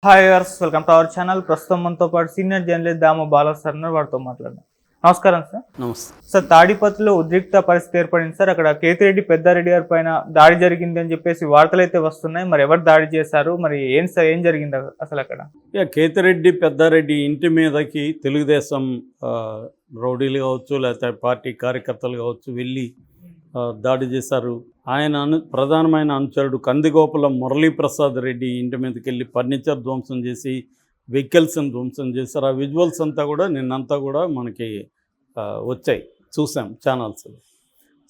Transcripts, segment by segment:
Hi viewers, welcome to our channel. ప్రస్తుతం మనతో పాటు సీనియర్ జర్నలిస్ట్ దాము బాలా సార్ ఉన్నారు. వారితో మాట్లాడదాం. నమస్కారం సార్. నమస్తే సార్, తాడిపత్రిలో ఉద్రిక్త పరిస్థితి ఏర్పడింది సార్. అక్కడ కేతిరెడ్డి పెద్దారెడ్డి గారి పైన దాడి జరిగింది అని చెప్పేసి వార్తలు అయితే వస్తున్నాయి. మరి ఎవరు దాడి చేశారు, మరి ఏం సార్ ఏం జరిగింది అసలు అక్కడ? కేతిరెడ్డి పెద్దారెడ్డి ఇంటి మీదకి తెలుగుదేశం రౌడీలు కావచ్చు, లేకపోతే పార్టీ కార్యకర్తలు కావచ్చు వెళ్ళి దాడి చేశారు. ఆయన ప్రధానమైన అనుచరుడు కందిగోపుల మురళీప్రసాద్ రెడ్డి ఇంటి మీదకి వెళ్ళి ఫర్నిచర్ ధ్వంసం చేసి వెహికల్స్ని ధ్వంసం చేశారు. ఆ విజువల్స్ అంతా కూడా నిన్నంతా కూడా మనకి వచ్చాయి, చూసాం ఛానల్స్.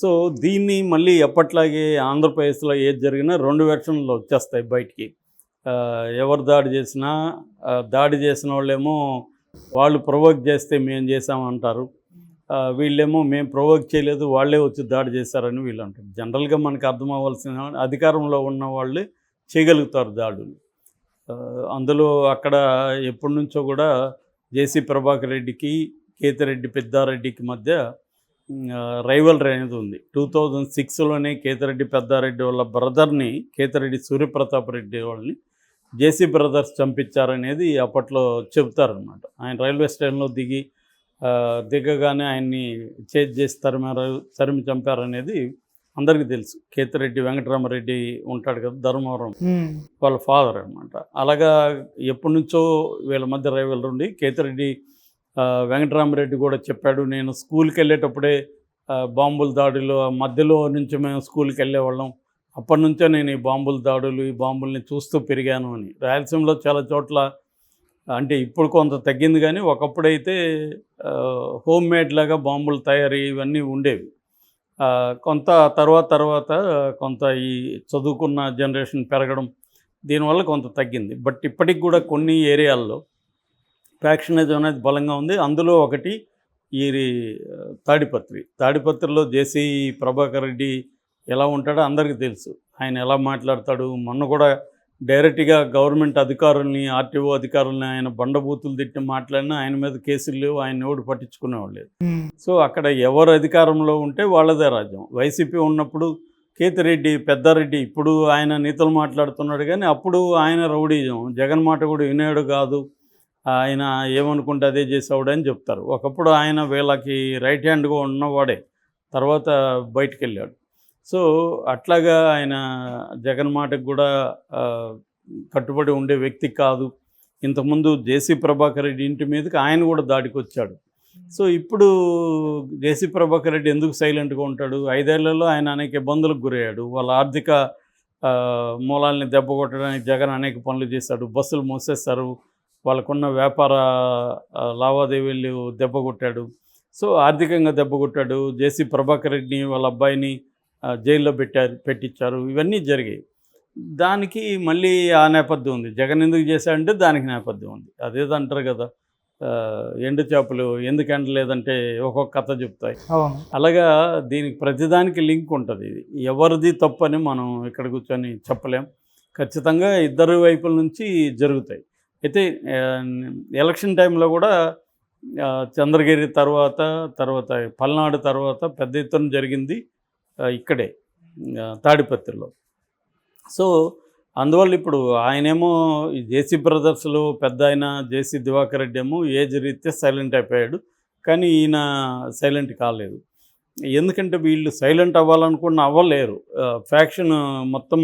సో దీన్ని మళ్ళీ ఎప్పట్లాగే ఆంధ్రప్రదేశ్లో ఏది జరిగినా రెండు వెర్షన్లు వచ్చేస్తాయి బయటికి. ఎవరు దాడి చేసినా దాడి చేసిన వాళ్ళేమో వాళ్ళు ప్రొవోక్ చేస్తే మేము చేసామంటారు, వీళ్ళేమో మేము ప్రొవోక్ చేయలేదు వాళ్ళే వచ్చి దాడి చేశారని వీళ్ళు అంటారు. జనరల్గా మనకు అర్థం అవ్వాల్సిన అధికారంలో ఉన్న వాళ్ళే చేయగలుగుతారు దాడులు. అందులో అక్కడ ఎప్పటి నుంచో కూడా జేసీ ప్రభాకర్ రెడ్డికి కేతిరెడ్డి పెద్దారెడ్డికి మధ్య రైవల్రీ అనేది ఉంది. 2006లోనే కేతిరెడ్డి పెద్దారెడ్డి వాళ్ళ బ్రదర్ని కేతిరెడ్డి సూర్యప్రతాప్ రెడ్డి వాళ్ళని జేసీ బ్రదర్స్ చంపించారనేది అప్పట్లో చెబుతారనమాట. ఆయన రైల్వే స్టేషన్లో దిగగానే ఆయన్ని చేసి తరిమి చంపారనేది అందరికీ తెలుసు. కేతిరెడ్డి వెంకటరామరెడ్డి ఉంటాడు కదా, ధర్మవరం వాళ్ళ ఫాదర్ అనమాట. అలాగా ఎప్పటి నుంచో వీళ్ళ మధ్య రైవల్ ఉండి కేతిరెడ్డి వెంకటరామరెడ్డి కూడా చెప్పాడు, నేను స్కూల్కి వెళ్ళేటప్పుడే బాంబుల దాడులు మధ్యలో నుంచి మేము స్కూల్కి వెళ్ళేవాళ్ళం, అప్పటి నుంచో నేను ఈ బాంబుల దాడులు ఈ బాంబుల్ని చూస్తూ పెరిగాను అని. రాయలసీమలో చాలా చోట్ల అంటే ఇప్పుడు కొంత తగ్గింది, కానీ ఒకప్పుడైతే హోమ్ మేడ్ లాగా బాంబులు తయారీ ఇవన్నీ ఉండేవి. కొంత తర్వాత కొంత ఈ చదువుకున్న జనరేషన్ పెరగడం దీనివల్ల కొంత తగ్గింది. బట్ ఇప్పటికి కూడా కొన్ని ఏరియాల్లో ఫ్యాక్షనిజం అనేది బలంగా ఉంది. అందులో ఒకటి ఈ తాడిపత్రిలో జేసీ ప్రభాకర్ రెడ్డి ఎలా ఉంటాడో అందరికీ తెలుసు. ఆయన ఎలా మాట్లాడతాడు. మొన్న కూడా డైరెక్ట్గా గవర్నమెంట్ అధికారుల్ని, ఆర్టీఓ అధికారులని ఆయన బండబూతులు తిట్టి మాట్లాడినా ఆయన మీద కేసులు లేవు, ఆయన ఎవడు పట్టించుకునేవాళ్ళు లేదు. సో అక్కడ ఎవరు అధికారంలో ఉంటే వాళ్ళదే రాజ్యం. వైసీపీ ఉన్నప్పుడు కేతిరెడ్డి పెద్దారెడ్డి ఇప్పుడు ఆయన నీతులు మాట్లాడుతున్నాడు, కానీ అప్పుడు ఆయన రౌడీజం. జగన్ మాట కూడా వినేవాడు కాదు, ఆయన ఏమనుకుంటే అదే చేసేవాడు అని చెప్తారు. ఒకప్పుడు ఆయన వీళ్ళకి రైట్ హ్యాండ్గా ఉన్నవాడే, తర్వాత బయటికి వెళ్ళాడు. సో అట్లాగా ఆయన జగన్ మాటకు కూడా కట్టుబడి ఉండే వ్యక్తి కాదు. ఇంతకుముందు జేసీ ప్రభాకర్ రెడ్డి ఇంటి మీదకి ఆయన కూడా దాడికి వచ్చాడు. సో ఇప్పుడు జేసీ ప్రభాకర్ రెడ్డి ఎందుకు సైలెంట్గా ఉంటాడు? 5 ఏళ్లలో ఆయన అనేక ఇబ్బందులకు గురయ్యాడు. వాళ్ళ ఆర్థిక మూలాల్ని దెబ్బకొట్టడానికి జగన్ అనేక పనులు చేశాడు. బస్సులు మూసేస్తారు, వాళ్ళకున్న వ్యాపార లావాదేవీలు దెబ్బకొట్టాడు. సో ఆర్థికంగా దెబ్బకొట్టాడు. జేసీ ప్రభాకర్ రెడ్డిని వాళ్ళ అబ్బాయిని జైల్లో పెట్టించారు. ఇవన్నీ జరిగాయి. దానికి మళ్ళీ ఆ నేపథ్యం ఉంది. జగన్ ఎందుకు చేశాడంటే దానికి నేపథ్యం ఉంది. అదేదో అంటారు కదా, ఎండు చేపలు ఎందుకు ఎండలేదంటే ఒక్కొక్క కథ చెప్తాయి. అలాగా దీనికి ప్రతిదానికి లింక్ ఉంటుంది. ఇది ఎవరిది తప్పని మనం ఇక్కడ కూర్చొని చెప్పలేం. ఖచ్చితంగా ఇద్దరు వైపుల నుంచి జరుగుతాయి. అయితే ఎలక్షన్ టైంలో కూడా చంద్రగిరి తర్వాత పల్నాడు తర్వాత పెద్ద ఎత్తున జరిగింది ఇక్కడే తాడిపత్రిలో. సో అందువల్ల ఇప్పుడు ఆయనేమో ఈ జేసీ బ్రదర్స్లో పెద్ద ఆయన జేసీ దివాకర్ రెడ్డి ఏమో ఏజ్ రీత్యా సైలెంట్ అయిపోయాడు, కానీ ఈయన సైలెంట్ కాలేదు. ఎందుకంటే వీళ్ళు సైలెంట్ అవ్వాలనుకున్న అవ్వలేరు. ఫ్యాక్షన్ మొత్తం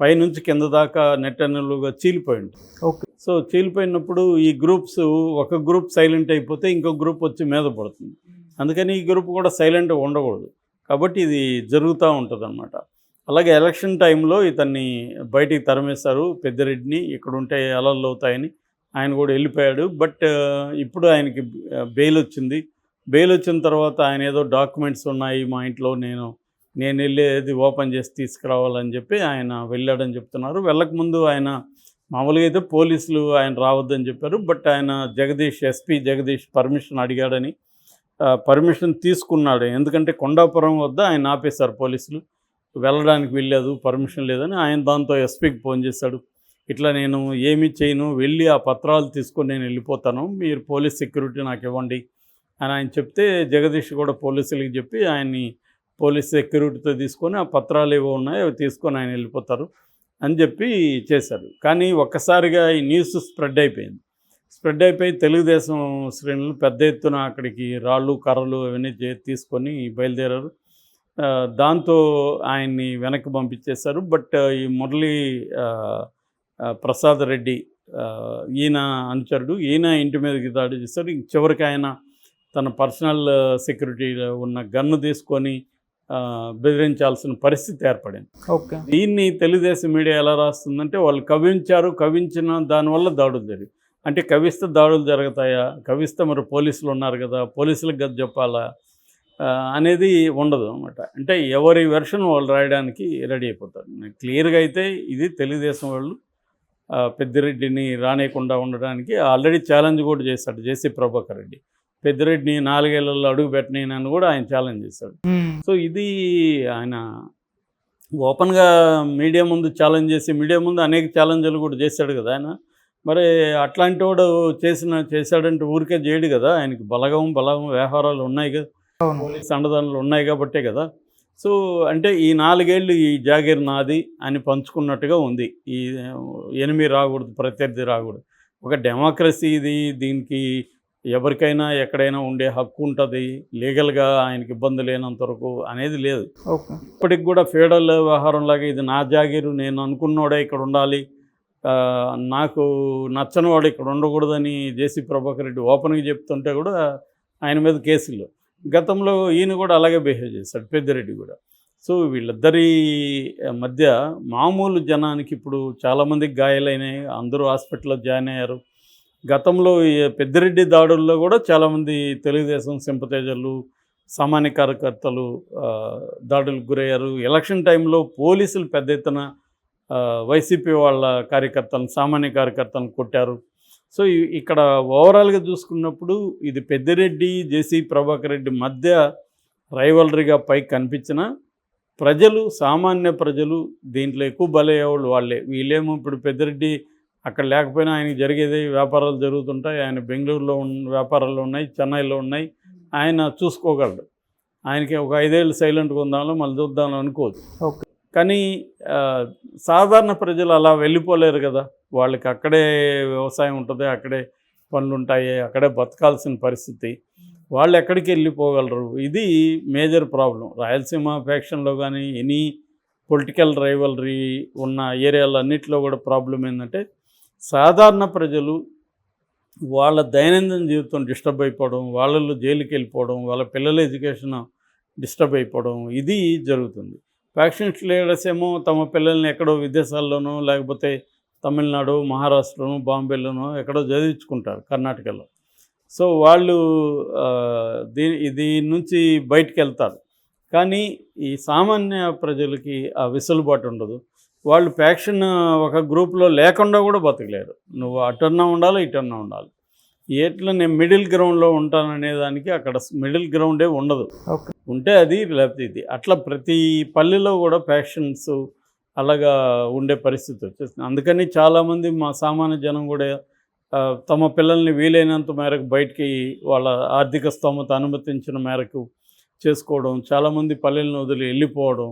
పైనుంచి కింద దాకా నెట్టనులుగా చీలిపోయింది. ఓకే. సో చీలిపోయినప్పుడు ఈ గ్రూప్స్, ఒక గ్రూప్ సైలెంట్ అయిపోతే ఇంకో గ్రూప్ వచ్చి మీద పడుతుంది. అందుకని ఈ గ్రూప్ కూడా సైలెంట్గా ఉండకూడదు. కాబట్టి ఇది జరుగుతూ ఉంటుంది అన్నమాట. అలాగే ఎలక్షన్ టైంలో ఇతన్ని బయటికి తరిమేశారు పెద్దిరెడ్డిని. ఇక్కడ ఉంటే అలలు అవుతాయని ఆయన కూడా వెళ్ళిపోయాడు. బట్ ఇప్పుడు ఆయనకి బెయిల్ వచ్చింది. బెయిల్ వచ్చిన తర్వాత ఆయన ఏదో డాక్యుమెంట్స్ ఉన్నాయి మా ఇంట్లో, నేను వెళ్ళేది ఓపెన్ చేసి తీసుకురావాలని చెప్పి ఆయన వెళ్ళాడని చెప్తున్నారు. వెళ్ళకముందు ఆయన మామూలుగా అయితే పోలీసులు ఆయన రావద్దని చెప్పారు. బట్ ఆయన ఎస్పీ జగదీష్ పర్మిషన్ అడిగాడని పర్మిషన్ తీసుకున్నాడు. ఎందుకంటే కొండాపురం వద్ద ఆయన ఆపేశారు పోలీసులు, వెళ్ళడానికి వెళ్ళలేదు, పర్మిషన్ లేదని. ఆయన దాంతో ఎస్పీకి ఫోన్ చేశాడు, ఇట్లా నేను ఏమీ చేయను, వెళ్ళి ఆ పత్రాలు తీసుకొని నేను వెళ్ళిపోతాను, మీరు పోలీస్ సెక్యూరిటీ నాకు ఇవ్వండి అని ఆయన చెప్తే జగదీష్ కూడా పోలీసులకి చెప్పి ఆయన్ని పోలీస్ సెక్యూరిటీతో తీసుకొని ఆ పత్రాలు ఏవో ఉన్నాయో అవి తీసుకొని ఆయన వెళ్ళిపోతారు. అని చెప్పి చేశారు. కానీ ఒక్కసారిగా ఈ న్యూస్ స్ప్రెడ్ అయిపోయి తెలుగుదేశం శ్రేణులు పెద్ద ఎత్తున అక్కడికి రాళ్ళు కర్రలు అవన్నీ తీసుకొని బయలుదేరారు. దాంతో ఆయన్ని వెనక్కి పంపించేశారు. బట్ ఈ మురళీ ప్రసాద్ రెడ్డి ఈయన అనుచరుడు, ఈయన ఇంటి మీదకి దాడి చేశారు. చివరికి ఆయన తన పర్సనల్ సెక్యూరిటీలో ఉన్న గన్ను తీసుకొని బెదిరించాల్సిన పరిస్థితి ఏర్పడింది. ఓకే. దీన్ని తెలుగుదేశం మీడియా ఎలా రాస్తుందంటే వాళ్ళు కవించిన దానివల్ల దాడులు జరిగాయి. అంటే కవిస్తే దాడులు జరుగుతాయా, కవిస్తే మరి పోలీసులు ఉన్నారు కదా, పోలీసులకు గది చెప్పాలా అనేది ఉండదు అనమాట. అంటే ఎవరి వెర్షన్ వాళ్ళు రాయడానికి రెడీ అయిపోతారు. క్లియర్గా అయితే ఇది తెలుగుదేశం వాళ్ళు పెద్దిరెడ్డిని రానియకుండా ఉండడానికి ఆల్రెడీ ఛాలెంజ్ కూడా చేశాడు జేసీ ప్రభాకర్ రెడ్డి. పెద్దిరెడ్డిని 4 ఏళ్లలో అడుగు పెట్టనని కూడా ఆయన ఛాలెంజ్ చేశాడు. సో ఇది ఆయన ఓపెన్గా మీడియా ముందు ఛాలెంజ్ చేసి మీడియా ముందు అనేక ఛాలెంజ్లు కూడా చేశాడు కదా ఆయన. మరి అట్లాంటి వాడు చేశాడంటే ఊరికే చేయడు కదా, ఆయనకి బలగం వ్యవహారాలు ఉన్నాయి కదా, పోలీస్ అండదండలు ఉన్నాయి కాబట్టే కదా. సో అంటే ఈ 4 ఏళ్ళు ఈ జాగీర్ నాది అని పంచుకున్నట్టుగా ఉంది. ఈ ఎనిమి రాకూడదు, ప్రత్యర్థి రాకూడదు. ఒక డెమోక్రసీ ఇది, దీనికి ఎవరికైనా ఎక్కడైనా ఉండే హక్కు ఉంటుంది, లీగల్గా ఆయనకి ఇబ్బంది లేనంత వరకు అనేది లేదు. ఇప్పటికి కూడా ఫెడరల్ వ్యవహారంలాగా ఇది నా జాగీరు, నేను అనుకున్నవాడే ఇక్కడ ఉండాలి, నాకు నచ్చనివాడు ఇక్కడ ఉండకూడదని జేసీ ప్రభాకర్ రెడ్డి ఓపెన్గా చెప్తుంటే కూడా ఆయన మీద కేసులు. గతంలో ఈయన కూడా అలాగే బిహేవ్ చేశాడు, పెద్దిరెడ్డి కూడా. సో వీళ్ళిద్దరి మధ్య మామూలు జనానికి ఇప్పుడు చాలామందికి గాయాలైనాయి, అందరూ హాస్పిటల్లో జాయిన్ అయ్యారు. గతంలో పెద్దిరెడ్డి దాడుల్లో కూడా చాలామంది తెలుగుదేశం సింపతైజర్లు, సామాన్య కార్యకర్తలు దాడులకు గురయ్యారు. ఎలక్షన్ టైంలో పోలీసులు పెద్ద ఎత్తున వైసీపీ వాళ్ళ కార్యకర్తలను, సామాన్య కార్యకర్తలను కొట్టారు. సో ఇక్కడ ఓవరాల్గా చూసుకున్నప్పుడు ఇది పెద్దిరెడ్డి జేసీ ప్రభాకర్ రెడ్డి మధ్య రైవలరీగా పైకి కనిపించిన సామాన్య ప్రజలు దీంట్లో ఎక్కువ బలయ్యేవాళ్ళు వాళ్ళే. వీళ్ళేమో ఇప్పుడు పెద్దిరెడ్డి అక్కడ లేకపోయినా ఆయనకి జరిగేది వ్యాపారాలు జరుగుతుంటాయి, ఆయన బెంగళూరులో వ్యాపారాలు ఉన్నాయి, చెన్నైలో ఉన్నాయి, ఆయన చూసుకోగలడు. ఆయనకి ఒక 5 ఏళ్ళు సైలెంట్గా ఉందాలో మళ్ళీ చూద్దామని అనుకోవచ్చు. ఓకే. కానీ సాధారణ ప్రజలు అలా వెళ్ళిపోలేరు కదా, వాళ్ళకి అక్కడే వ్యవసాయం ఉంటుంది, అక్కడే పనులు ఉంటాయి, అక్కడే బతకాల్సిన పరిస్థితి. వాళ్ళు ఎక్కడికి వెళ్ళిపోగలరు? ఇది మేజర్ ప్రాబ్లం. రాయలసీమ ఫ్యాక్షన్లో కానీ ఎనీ పొలిటికల్ రైవలరీ ఉన్న ఏరియాలో అన్నింటిలో కూడా ప్రాబ్లం ఏంటంటే సాధారణ ప్రజలు వాళ్ళ దైనందిన జీవితం డిస్టర్బ్ అయిపోవడం, వాళ్ళల్లో జైలుకి వెళ్ళిపోవడం, వాళ్ళ పిల్లల ఎడ్యుకేషన్ డిస్టర్బ్ అయిపోవడం ఇది జరుగుతుంది. ఫ్యాక్షనిస్ట్ లీడర్స్ ఏమో తమ పిల్లల్ని ఎక్కడో విదేశాల్లోనో లేకపోతే తమిళనాడు, మహారాష్ట్రలోనో, బాంబేలోనో ఎక్కడో చదివించుకుంటారు, కర్ణాటకలో. సో వాళ్ళు దీని నుంచి బయటికి వెళ్తారు. కానీ ఈ సామాన్య ప్రజలకి ఆ వెసులుబాటు ఉండదు. వాళ్ళు ఫ్యాక్షన్ ఒక గ్రూప్లో లేకుండా కూడా బతకలేరు. నువ్వు అటన్నా ఉండాలి, ఇటన్నా ఉండాలి. ఎట్లా నేను మిడిల్ గ్రౌండ్లో ఉంటాననే దానికి అక్కడ మిడిల్ గ్రౌండే ఉండదు. ఉంటే అది లేకపోతే ఇది. అట్లా ప్రతి పల్లెలో కూడా ఫ్యాక్షన్స్ అలాగా ఉండే పరిస్థితి వచ్చేస్తుంది. అందుకని చాలామంది మా సామాన్య జనం కూడా తమ పిల్లల్ని వీలైనంత మేరకు బయటికి వాళ్ళ ఆర్థిక స్తోమత అనుమతించిన మేరకు చేసుకోవడం, చాలామంది పల్లెలను వదిలి వెళ్ళిపోవడం,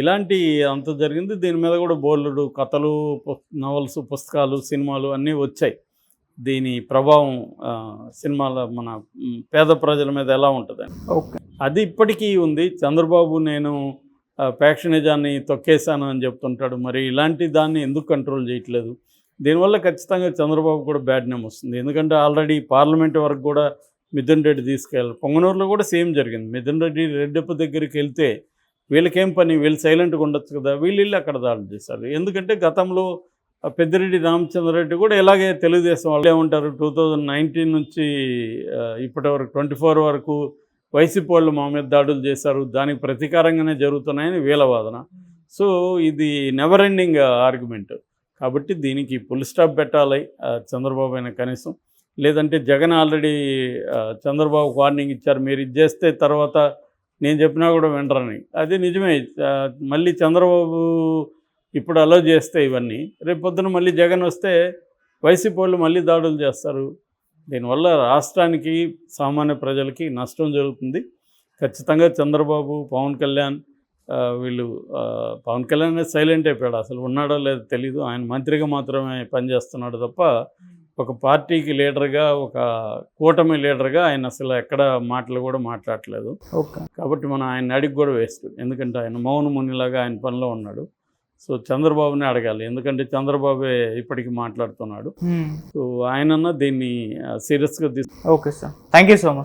ఇలాంటి అంత జరిగింది. దీని మీద కూడా బోర్డులు కథలు, నవల్స్, పుస్తకాలు, సినిమాలు అన్నీ వచ్చాయి. దీని ప్రభావం సినిమాల మన పేద ప్రజల మీద ఎలా ఉంటుందని అది ఇప్పటికీ ఉంది. చంద్రబాబు నేను ఫ్యాక్షనిజాన్ని తొక్కేశాను అని చెప్తుంటాడు. మరి ఇలాంటి దాన్ని ఎందుకు కంట్రోల్ చేయట్లేదు? దీనివల్ల ఖచ్చితంగా చంద్రబాబు కూడా బ్యాడ్ నేమ్ వస్తుంది. ఎందుకంటే ఆల్రెడీ పార్లమెంట్ వరకు కూడా మిథున్ రెడ్డి తీసుకెళ్ళారు. పొంగనూరులో కూడా సేమ్ జరిగింది. మిథున్ రెడ్డి రెడ్డప్ప దగ్గరికి వెళ్తే వీళ్ళకేం పని, వీళ్ళు సైలెంట్గా ఉండొచ్చు కదా, వీళ్ళు అక్కడ దాడులు చేశారు. ఎందుకంటే గతంలో పెద్దిరెడ్డి రామచంద్రరెడ్డి కూడా ఇలాగే తెలుగుదేశం వాళ్ళు ఏమంటారు, 2019 నుంచి ఇప్పటి వరకు 24 వరకు వైసీపీ వాళ్ళు మా మీద దాడులు చేశారు, దానికి ప్రతీకారంగానే జరుగుతున్నాయని వీళ్ళ వాదన. సో ఇది నెవర్ ఎండింగ్ ఆర్గ్యుమెంట్. కాబట్టి దీనికి ఫుల్ స్టాప్ పెట్టాలి చంద్రబాబు అయినా కనీసం. లేదంటే జగన్ ఆల్రెడీ చంద్రబాబుకు వార్నింగ్ ఇచ్చారు, మీరు ఇది చేస్తే తర్వాత నేను చెప్పినా కూడా వినరని. అది నిజమే. మళ్ళీ చంద్రబాబు ఇప్పుడు అలో చేస్తే ఇవన్నీ రేపు పొద్దున మళ్ళీ జగన్ వస్తే వైసీపీ వాళ్ళు మళ్ళీ దాడులు చేస్తారు. దీనివల్ల రాష్ట్రానికి, సామాన్య ప్రజలకి నష్టం జరుగుతుంది. ఖచ్చితంగా చంద్రబాబు, పవన్ కళ్యాణ్ వీళ్ళు పవన్ కళ్యాణ్ సైలెంట్ అయిపోయాడు, అసలు ఉన్నాడో లేదో తెలీదు. ఆయన మంత్రిగా మాత్రమే పనిచేస్తున్నాడు తప్ప ఒక పార్టీకి లీడర్గా, ఒక కూటమి లీడర్గా ఆయన అసలు ఎక్కడ మాటలు కూడా మాట్లాడట్లేదు. ఓకే. కాబట్టి మనం ఆయన అడిగి కూడా వేస్ట్, ఎందుకంటే ఆయన మౌన మునిలాగా ఆయన పనిలో ఉన్నాడు. సో చంద్రబాబుని అడగాలి, ఎందుకంటే చంద్రబాబే ఇప్పటికీ మాట్లాడుతున్నాడు. సో ఆయనన్నా దీన్ని సీరియస్గా okay sir, thank you so much.